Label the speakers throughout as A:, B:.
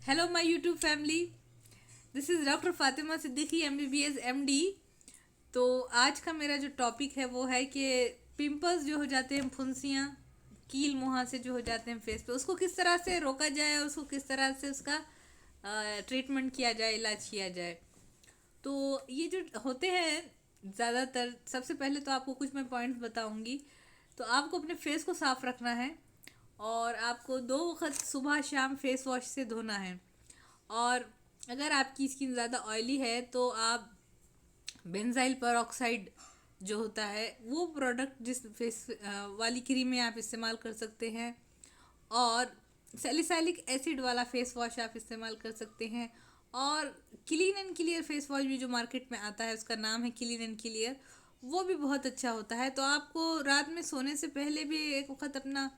A: Hello my YouTube family, this is doctor Fatima Siddiqui MBBS MD। तो आज का मेरा जो टॉपिक है वो है कि पिंपल्स जो हो जाते हैं, फुंसियाँ, कील मुहासे जो हो जाते हैं फेस पे, उसको किस तरह से रोका जाए और उसको किस तरह से उसका ट्रीटमेंट किया जाए, इलाज किया जाए। तो ये जो होते हैं ज़्यादातर, सबसे पहले तो आपको कुछ मैं पॉइंट्स बताऊंगी। तो आपको अपने फेस को साफ रखना है और आपको 2 वक्त सुबह शाम फेस वॉश से धोना है। और अगर आपकी स्किन ज़्यादा ऑयली है तो आप बेंजाइल पेरोक्साइड जो होता है वो प्रोडक्ट, जिस फेस वाली क्रीम में आप इस्तेमाल कर सकते हैं। और सैलिसाइलिक एसिड वाला फेस वॉश आप इस्तेमाल कर सकते हैं। और clean and clear face wash भी जो मार्केट में आता है, उसका नाम है क्लीन एंड क्लियर, वो भी बहुत अच्छा होता है। तो आपको रात में सोने से पहले भी एक वक्त अपना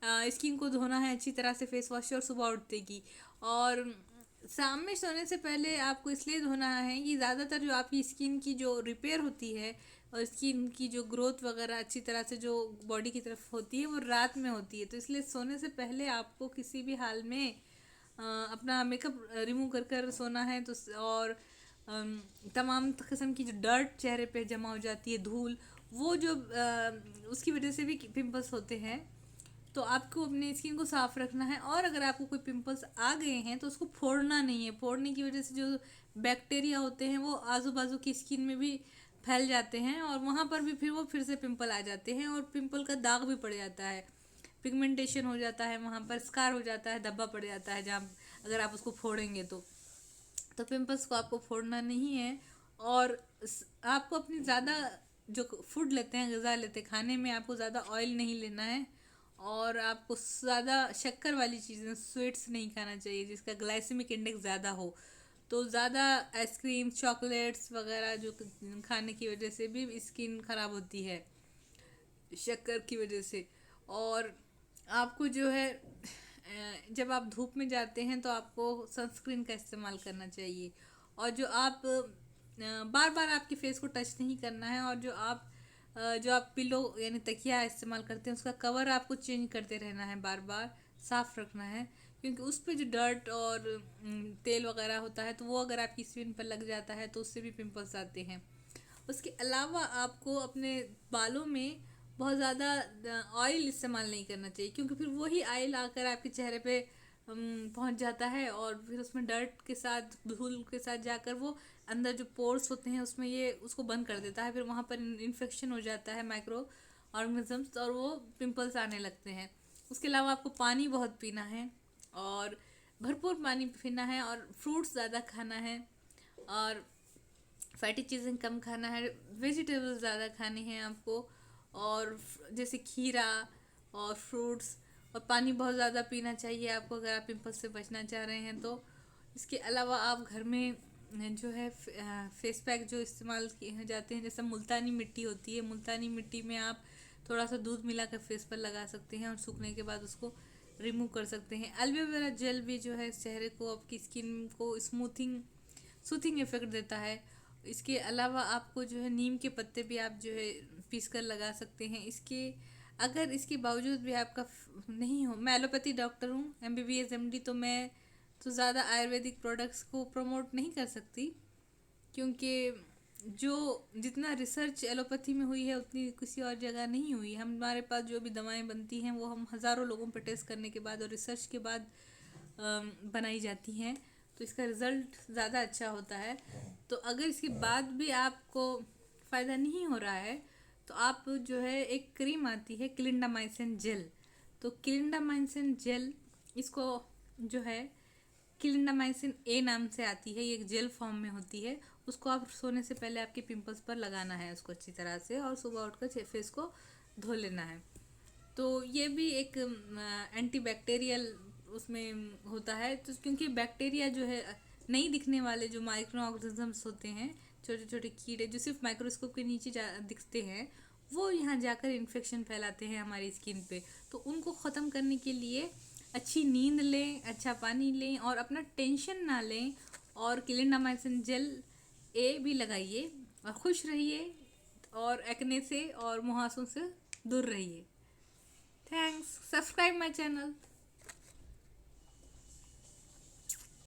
A: स्किन को धोना है अच्छी तरह से फेस वॉश से, और सुबह उठते की। और शाम में सोने से पहले आपको इसलिए धोना है कि ज़्यादातर जो आपकी स्किन की जो रिपेयर होती है और स्किन की जो ग्रोथ वगैरह अच्छी तरह से जो बॉडी की तरफ होती है वो रात में होती है। तो इसलिए सोने से पहले आपको किसी भी हाल में अपना मेकअप रिमूव कर कर सोना है। तो और तमाम किस्म की जो डर्ट चेहरे पे जमा हो जाती है, धूल, वो जो उसकी वजह से भी पिंपल्स होते हैं। तो आपको अपनी स्किन को साफ रखना है। और अगर आपको कोई पिंपल्स आ गए हैं तो उसको फोड़ना नहीं है। फोड़ने की वजह से जो बैक्टीरिया होते हैं वो आजू बाजू की स्किन में भी फैल जाते हैं और वहाँ पर भी फिर से पिंपल आ जाते हैं और पिंपल का दाग भी पड़ जाता है, पिगमेंटेशन हो जाता है, वहाँ पर स्कार हो जाता है, धब्बा पड़ जाता है जहाँ, अगर आप उसको फोड़ेंगे तो पिंपल्स को आपको फोड़ना नहीं है। और आपको अपनी ज़्यादा जो फूड लेते हैं, ग़िज़ा लेते हैं, खाने में आपको ज़्यादा ऑयल नहीं लेना है। और आपको ज़्यादा शक्कर वाली चीज़ें, स्वीट्स नहीं खाना चाहिए जिसका ग्लाइसेमिक इंडेक्स ज़्यादा हो। तो ज़्यादा आइसक्रीम, चॉकलेट्स वगैरह जो खाने की वजह से भी स्किन ख़राब होती है शक्कर की वजह से। और आपको जो है जब आप धूप में जाते हैं तो आपको सनस्क्रीन का इस्तेमाल करना चाहिए। और जो आप बार बार आपके फेस को टच नहीं करना है। और जो आप पिलो यानी तकिया इस्तेमाल करते हैं उसका कवर आपको चेंज करते रहना है, बार बार साफ़ रखना है। क्योंकि उस पर जो डर्ट और तेल वगैरह होता है तो वो अगर आपकी स्किन पर लग जाता है तो उससे भी पिंपल्स आते हैं। उसके अलावा आपको अपने बालों में बहुत ज़्यादा ऑयल इस्तेमाल नहीं करना चाहिए, क्योंकि फिर वही ऑयल आकर आपके चेहरे पे पहुंच जाता है और फिर उसमें डर्ट के साथ, धूल के साथ जाकर वो अंदर जो पोर्स होते हैं उसमें ये उसको बंद कर देता है। फिर वहाँ पर इन्फेक्शन हो जाता है, माइक्रो ऑर्गेनिजम्स, और वो पिंपल्स आने लगते हैं। उसके अलावा आपको पानी बहुत पीना है और भरपूर पानी पीना है और फ्रूट्स ज़्यादा खाना है और फैटी चीज़ें कम खाना है, वेजिटेबल्स ज़्यादा खाने हैं आपको। और जैसे खीरा और फ्रूट्स, और पानी बहुत ज़्यादा पीना चाहिए आपको अगर आप पिंपल्स से बचना चाह रहे हैं तो। इसके अलावा आप घर में जो है फेस पैक जो इस्तेमाल किए जाते हैं, जैसे मुल्तानी मिट्टी होती है, मुल्तानी मिट्टी में आप थोड़ा सा दूध मिलाकर फेस पर लगा सकते हैं और सूखने के बाद उसको रिमूव कर सकते हैं। एलोवेरा जेल भी जो है चेहरे को, आपकी स्किन को सूथिंग इफेक्ट देता है। इसके अलावा आपको जो है नीम के पत्ते भी आप जो है पीस कर लगा सकते हैं। अगर इसके बावजूद भी आपका नहीं हो, मैं एलोपैथी डॉक्टर हूँ, MBBS MD, तो मैं तो ज़्यादा आयुर्वेदिक प्रोडक्ट्स को प्रमोट नहीं कर सकती, क्योंकि जो जितना रिसर्च एलोपैथी में हुई है उतनी किसी और जगह नहीं हुई। हमारे पास जो भी दवाएं बनती हैं वो हम हज़ारों लोगों पर टेस्ट करने के बाद और रिसर्च के बाद बनाई जाती हैं, तो इसका रिज़ल्ट ज़्यादा अच्छा होता है। तो अगर इसके बाद भी आपको फ़ायदा नहीं हो रहा है तो आप जो है, एक क्रीम आती है क्लिंडामाइसिन जेल, तो क्लिंडामाइसिन जेल, इसको जो है क्लिंडामाइसिन ए नाम से आती है, ये एक जेल फॉर्म में होती है। उसको आप सोने से पहले आपके पिंपल्स पर लगाना है उसको अच्छी तरह से, और सुबह उठकर फेस को धो लेना है। तो ये भी एक एंटी बैक्टीरियल उसमें होता है। तो क्योंकि बैक्टीरिया जो है, नहीं दिखने वाले जो माइक्रो ऑर्गेनिजम्स होते हैं, छोटे छोटे कीड़े जो सिर्फ माइक्रोस्कोप के नीचे दिखते हैं, वो यहाँ जाकर इन्फेक्शन फैलाते हैं हमारी स्किन पे। तो उनको ख़त्म करने के लिए अच्छी नींद लें, अच्छा पानी लें और अपना टेंशन ना लें, और क्लिंडामाइसिन जेल ए भी लगाइए और खुश रहिए और एक्ने से और मुहासों से दूर रहिए। Thanks. Subscribe my channel.